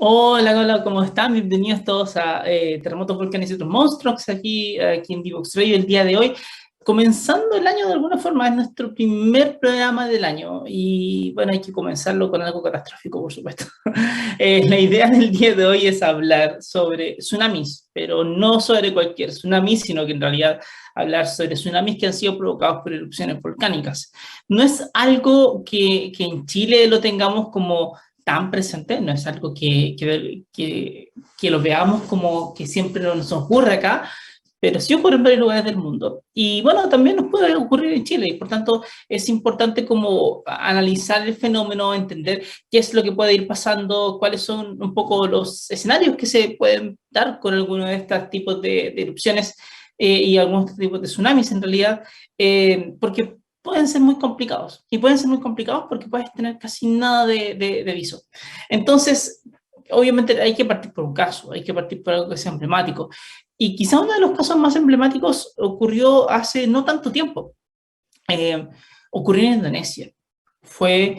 Hola, hola, ¿cómo están? Bienvenidos todos a Terremotos, Volcanes y otros Monstruos, aquí en Divox Radio el día de hoy. Comenzando el año de alguna forma, es nuestro primer programa del año y bueno, hay que comenzarlo con algo catastrófico, por supuesto. La idea del día de hoy es hablar sobre tsunamis, pero no sobre cualquier tsunami, sino que en realidad hablar sobre tsunamis que han sido provocados por erupciones volcánicas. No es algo que en Chile lo tengamos como tan presente, no es algo que lo veamos como que siempre nos ocurre acá, pero sí ocurre en varios lugares del mundo. Y bueno, también nos puede ocurrir en Chile, y por tanto es importante como analizar el fenómeno, entender qué es lo que puede ir pasando, cuáles son un poco los escenarios que se pueden dar con alguno de estos tipos de erupciones y algunos tipos de tsunamis en realidad, porque pueden ser muy complicados. Y pueden ser muy complicados porque puedes tener casi nada de viso. Entonces, obviamente hay que partir por un caso, hay que partir por algo que sea emblemático. Y quizá uno de los casos más emblemáticos ocurrió hace no tanto tiempo. Eh, Ocurrió en Indonesia. Fue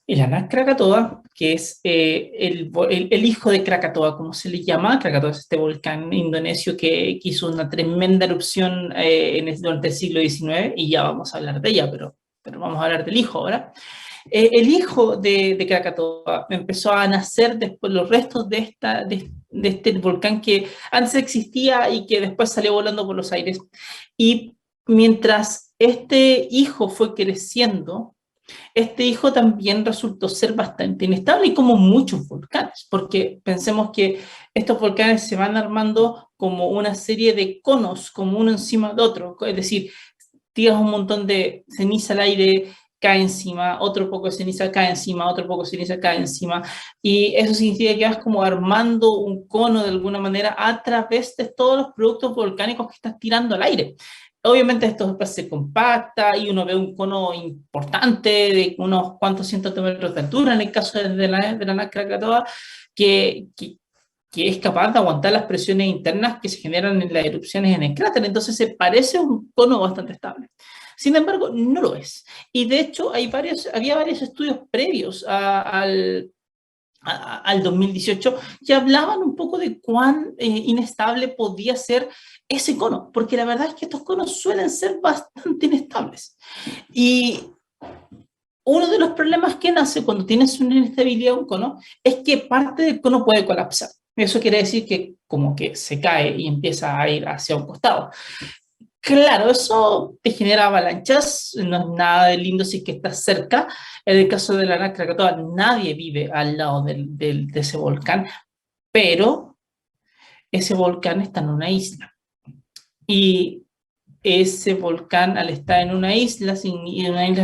el Anak Krakatoa, que es el hijo de Krakatoa, como se le llama. Krakatoa es este volcán indonesio que hizo una tremenda erupción durante el siglo XIX, y ya vamos a hablar de ella, pero vamos a hablar del hijo ahora. El hijo de Krakatoa empezó a nacer después los restos de este volcán que antes existía y que después salió volando por los aires. Y mientras este hijo fue creciendo, este hijo también resultó ser bastante inestable, y como muchos volcanes, porque pensemos que estos volcanes se van armando como una serie de conos, como uno encima de otro, es decir, tiras un montón de ceniza al aire, cae encima, otro poco de ceniza cae encima, otro poco de ceniza cae encima, y eso significa que vas como armando un cono de alguna manera a través de todos los productos volcánicos que estás tirando al aire. Obviamente esto después se compacta y uno ve un cono importante de unos cuantos cientos de metros de altura, en el caso de la Krakatoa, que, que, que es capaz de aguantar las presiones internas que se generan en las erupciones en el cráter. Entonces se parece un cono bastante estable. Sin embargo, no lo es. Y de hecho, había varios estudios previos al 2018 que hablaban un poco de cuán inestable podía ser ese cono, porque la verdad es que estos conos suelen ser bastante inestables. Y uno de los problemas que nace cuando tienes una inestabilidad de un cono es que parte del cono puede colapsar. Eso quiere decir que como que se cae y empieza a ir hacia un costado. Claro, eso te genera avalanchas, no es nada de lindo si es que estás cerca. En el caso de la Krakatoa, nadie vive al lado de ese volcán, pero ese volcán está en una isla. Y ese volcán, al estar en una isla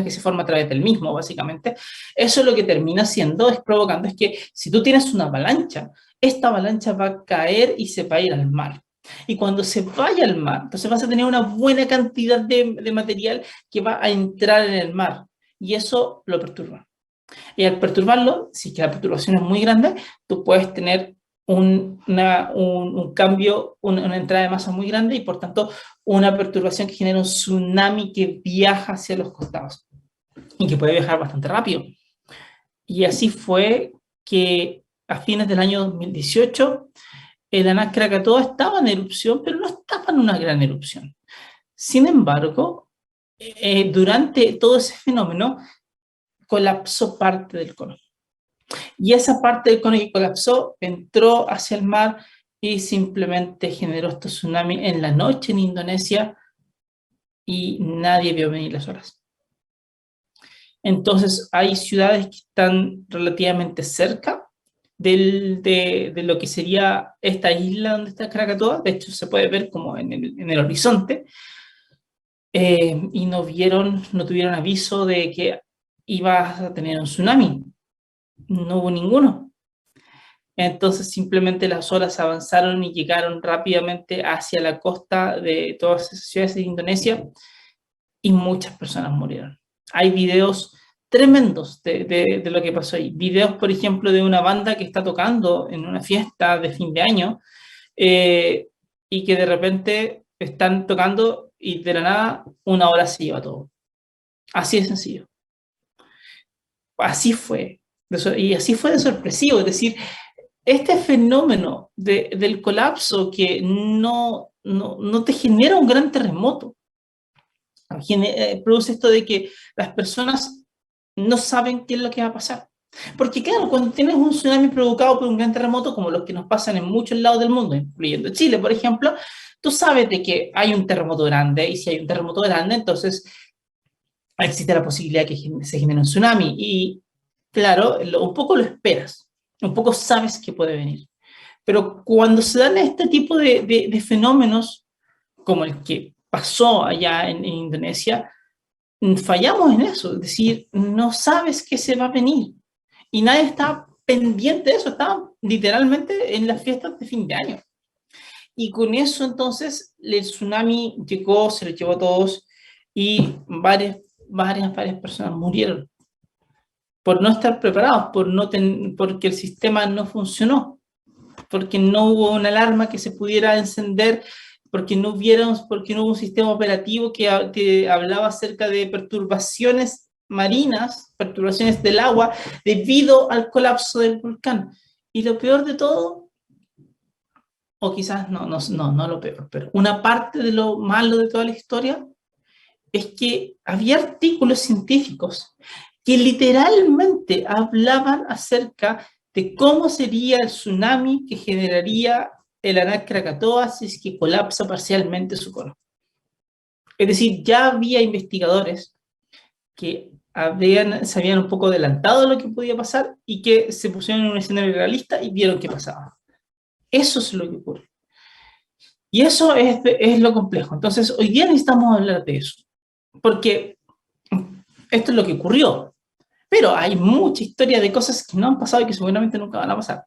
que se forma a través del mismo, básicamente, eso lo que termina haciendo es provocando es que si tú tienes una avalancha, esta avalancha va a caer y se va a ir al mar. Y cuando se vaya al mar, entonces vas a tener una buena cantidad de material que va a entrar en el mar. Y eso lo perturba. Y al perturbarlo, si es que la perturbación es muy grande, tú puedes tener un cambio, una entrada de masa muy grande, y por tanto una perturbación que genera un tsunami que viaja hacia los costados y que puede viajar bastante rápido. Y así fue que a fines del año 2018 el Anak Krakatoa estaba en erupción, pero no estaba en una gran erupción. Sin embargo, durante todo ese fenómeno colapsó parte del cono. Y esa parte del cono que colapsó entró hacia el mar y simplemente generó este tsunami en la noche en Indonesia, y nadie vio venir las olas. Entonces hay ciudades que están relativamente cerca de lo que sería esta isla donde está Krakatoa. De hecho se puede ver como en el horizonte, y no tuvieron aviso de que iba a tener un tsunami. No hubo ninguno. Entonces simplemente las olas avanzaron y llegaron rápidamente hacia la costa de todas esas ciudades de Indonesia, y muchas personas murieron. Hay videos tremendos de lo que pasó ahí. Videos, por ejemplo, de una banda que está tocando en una fiesta de fin de año, eh, y que de repente están tocando y de la nada una ola se lleva todo. Así de sencillo. Así fue. Y así fue de sorpresivo. Es decir, este fenómeno del colapso que no te genera un gran terremoto, produce esto de que las personas no saben qué es lo que va a pasar. Porque claro, cuando tienes un tsunami provocado por un gran terremoto, como los que nos pasan en muchos lados del mundo, incluyendo Chile, por ejemplo, tú sabes de que hay un terremoto grande, y si hay un terremoto grande, entonces existe la posibilidad que se genere un tsunami. Y claro, un poco lo esperas, un poco sabes que puede venir. Pero cuando se dan este tipo de fenómenos, como el que pasó allá en Indonesia, fallamos en eso, es decir, no sabes qué se va a venir. Y nadie está pendiente de eso, estaban literalmente en las fiestas de fin de año. Y con eso entonces el tsunami llegó, se lo llevó a todos y varias personas murieron por no estar preparados, porque el sistema no funcionó, porque no hubo una alarma que se pudiera encender, porque no hubo un sistema operativo que hablaba acerca de perturbaciones marinas, perturbaciones del agua, debido al colapso del volcán. Y lo peor de todo, o quizás no lo peor, pero una parte de lo malo de toda la historia es que había artículos científicos que literalmente hablaban acerca de cómo sería el tsunami que generaría el Anak Krakatoa si es que colapsa parcialmente su cono. Es decir, ya había investigadores que se habían un poco adelantado lo que podía pasar y que se pusieron en un escenario realista y vieron qué pasaba. Eso es lo que ocurre. Y eso es lo complejo. Entonces, hoy día necesitamos hablar de eso, porque esto es lo que ocurrió. Pero hay mucha historia de cosas que no han pasado y que seguramente nunca van a pasar.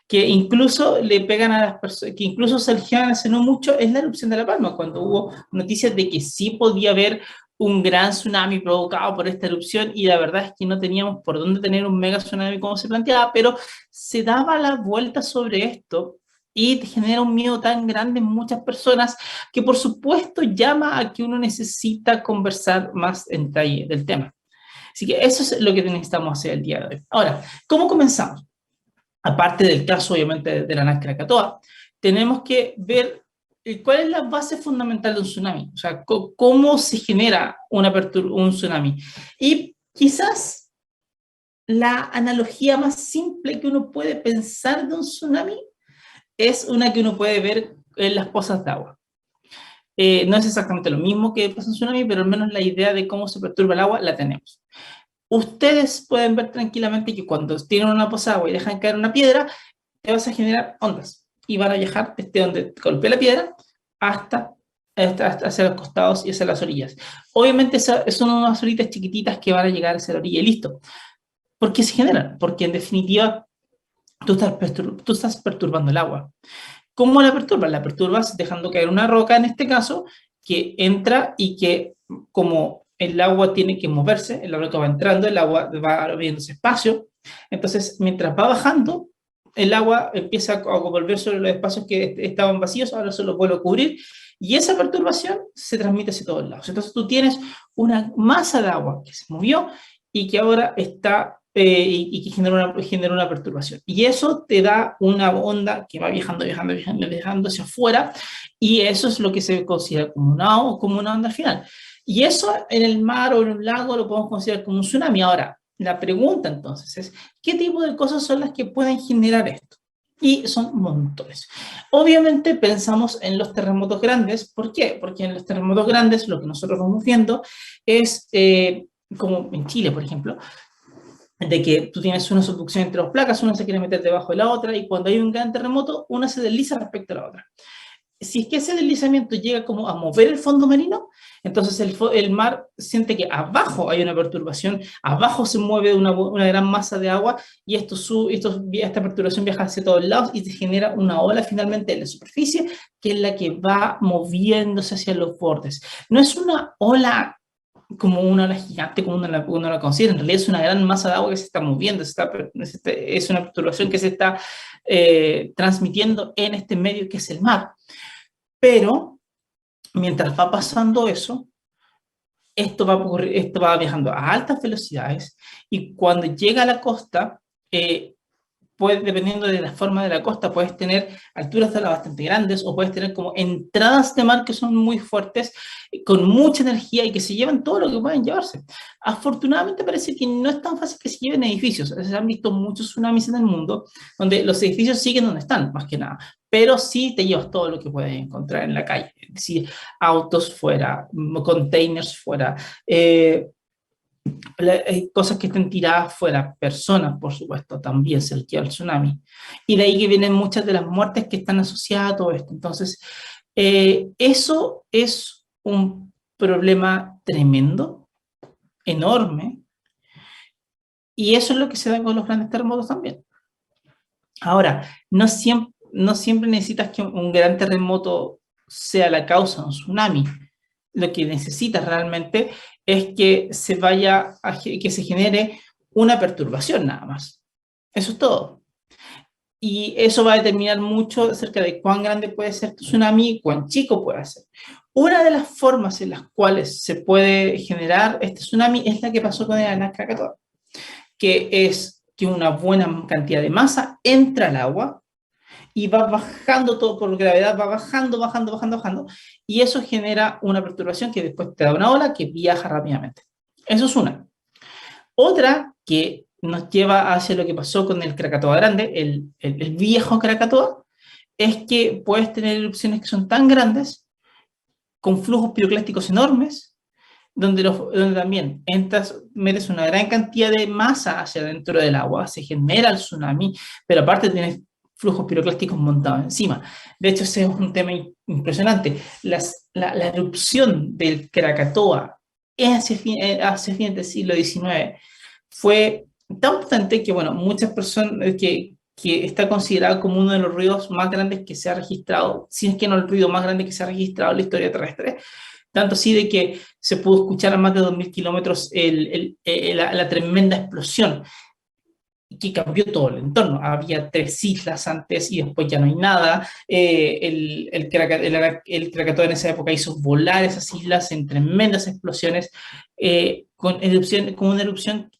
Que incluso le pegan a las personas, que incluso se aligeran hace no mucho, es la erupción de La Palma, cuando hubo noticias de que sí podía haber un gran tsunami provocado por esta erupción, y la verdad es que no teníamos por dónde tener un mega tsunami como se planteaba, pero se daba la vuelta sobre esto y te genera un miedo tan grande en muchas personas que por supuesto llama a que uno necesita conversar más en detalle del tema. Así que eso es lo que necesitamos hacer el día de hoy. Ahora, ¿cómo comenzamos? Aparte del caso, obviamente, de la Anak Krakatoa, tenemos que ver cuál es la base fundamental de un tsunami, o sea, cómo se genera un tsunami. Y quizás la analogía más simple que uno puede pensar de un tsunami es una que uno puede ver en las pozas de agua. No es exactamente lo mismo que pasa en un tsunami, pero al menos la idea de cómo se perturba el agua la tenemos. Ustedes pueden ver tranquilamente que cuando tienen una poza de agua y dejan caer una piedra, te vas a generar ondas y van a viajar desde donde golpea la piedra hasta hacia los costados y hacia las orillas. Obviamente son unas olitas chiquititas que van a llegar hacia la orilla y listo. ¿Por qué se generan? Porque en definitiva tú estás perturbando el agua. ¿Cómo la perturbas? La perturbas dejando caer una roca, en este caso, que entra y que, como el agua tiene que moverse, el agua va entrando, el agua va abriéndose espacio, entonces mientras va bajando, el agua empieza a volver sobre los espacios que estaban vacíos, ahora solo vuelve a cubrir, y esa perturbación se transmite hacia todos lados. Entonces tú tienes una masa de agua que se movió y que ahora está y que genera una perturbación. Y eso te da una onda que va viajando hacia afuera, y eso es lo que se considera como una onda al final. Y eso en el mar o en un lago lo podemos considerar como un tsunami. Ahora, la pregunta entonces es, ¿qué tipo de cosas son las que pueden generar esto? Y son montones. Obviamente pensamos en los terremotos grandes. ¿Por qué? Porque en los terremotos grandes lo que nosotros vamos viendo es, como en Chile, por ejemplo, de que tú tienes una subducción entre dos placas, una se quiere meter debajo de la otra, y cuando hay un gran terremoto, una se desliza respecto a la otra. Si es que ese deslizamiento llega como a mover el fondo marino, entonces el mar siente que abajo hay una perturbación, abajo se mueve una gran masa de agua, y esta perturbación viaja hacia todos lados y se genera una ola finalmente en la superficie, que es la que va moviéndose hacia los bordes. No es una ola como una ola gigante, como uno la considera. En realidad es una gran masa de agua que se está moviendo, es una perturbación que se está transmitiendo en este medio que es el mar. Pero mientras va pasando eso, esto va viajando a altas velocidades, y cuando llega a la costa, dependiendo de la forma de la costa, puedes tener alturas de ola bastante grandes o puedes tener como entradas de mar que son muy fuertes, con mucha energía y que se llevan todo lo que pueden llevarse. Afortunadamente parece que no es tan fácil que se lleven edificios. Se han visto muchos tsunamis en el mundo donde los edificios siguen donde están, más que nada, pero sí te llevas todo lo que puedes encontrar en la calle, es decir, autos fuera, containers fuera, cosas que estén tiradas fuera, personas, por supuesto, también se les lleva el tsunami. Y de ahí que vienen muchas de las muertes que están asociadas a todo esto. Entonces, eso es un problema tremendo, enorme, y eso es lo que se da con los grandes terremotos también. Ahora, no siempre necesitas que un gran terremoto sea la causa de un tsunami. Lo que necesitas realmente es que que se genere una perturbación nada más. Eso es todo. Y eso va a determinar mucho acerca de cuán grande puede ser tu tsunami y cuán chico puede ser. Una de las formas en las cuales se puede generar este tsunami es la que pasó con el Anak Krakatoa, que es que una buena cantidad de masa entra al agua y va bajando todo por gravedad, va bajando, y eso genera una perturbación que después te da una ola que viaja rápidamente. Eso es una. Otra que nos lleva hacia lo que pasó con el Krakatoa Grande, el viejo Krakatoa, es que puedes tener erupciones que son tan grandes, con flujos piroclásticos enormes, donde también metes una gran cantidad de masa hacia dentro del agua, se genera el tsunami, pero aparte tienes flujos piroclásticos montados encima. De hecho, ese es un tema impresionante. La erupción del Krakatoa hacia fines del siglo XIX fue tan potente que, bueno, muchas personas que está considerado como uno de los ruidos más grandes que se ha registrado, si es que no el ruido más grande que se ha registrado en la historia terrestre, tanto así de que se pudo escuchar a más de 2.000 kilómetros la tremenda explosión que cambió todo el entorno. Había 3 islas antes y después ya no hay nada. El Krakatoa en esa época hizo volar esas islas en tremendas explosiones, con una erupción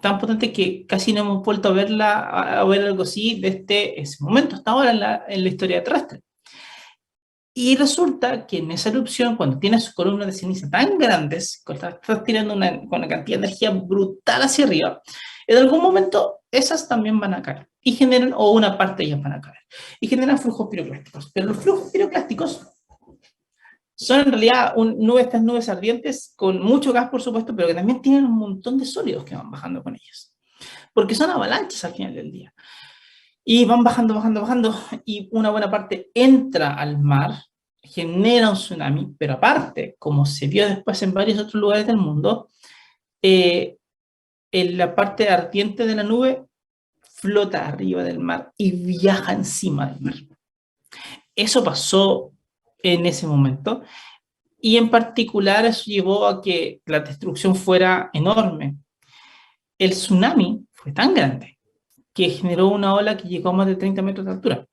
tan potente que casi no hemos vuelto a ver algo así desde ese momento hasta ahora en la historia terrestre. Y resulta que en esa erupción, cuando tienes columnas de ceniza tan grandes, cuando estás tirando con una cantidad de energía brutal hacia arriba, en algún momento esas también van a caer y generan, o una parte de ellas van a caer, y generan flujos piroclásticos. Pero los flujos piroclásticos son en realidad estas nubes ardientes con mucho gas, por supuesto, pero que también tienen un montón de sólidos que van bajando con ellas, porque son avalanchas al final del día. Y van bajando, y una buena parte entra al mar, genera un tsunami, pero aparte, como se vio después en varios otros lugares del mundo, en la parte ardiente de la nube flota arriba del mar y viaja encima del mar. Eso pasó en ese momento, y en particular eso llevó a que la destrucción fuera enorme. El tsunami fue tan grande que generó una ola que llegó a más de 30 metros de altura,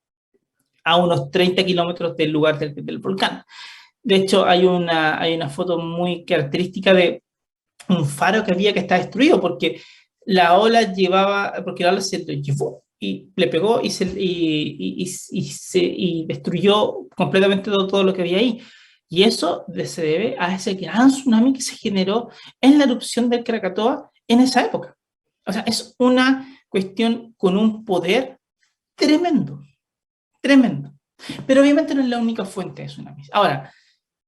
a unos 30 kilómetros del lugar del volcán. De hecho, hay una foto muy característica de un faro que está destruido, porque la ola se lo llevó y le pegó y destruyó completamente todo lo que había ahí. Y eso se debe a ese gran tsunami que se generó en la erupción del Krakatoa en esa época. O sea, es una cuestión con un poder tremendo. Pero obviamente no es la única fuente de tsunamis. Ahora,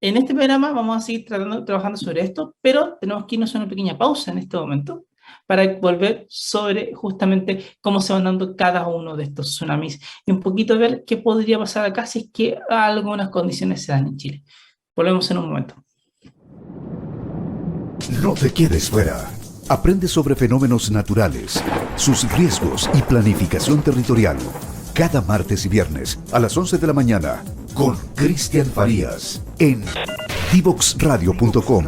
en este programa vamos a seguir trabajando sobre esto, pero tenemos que irnos a una pequeña pausa en este momento para volver sobre justamente cómo se van dando cada uno de estos tsunamis y un poquito ver qué podría pasar acá si es que algunas condiciones se dan en Chile. Volvemos en un momento. No te quedes fuera. Aprende sobre fenómenos naturales, sus riesgos y planificación territorial. Cada martes y viernes a las 11 de la mañana con Cristian Farías en divoxradio.com.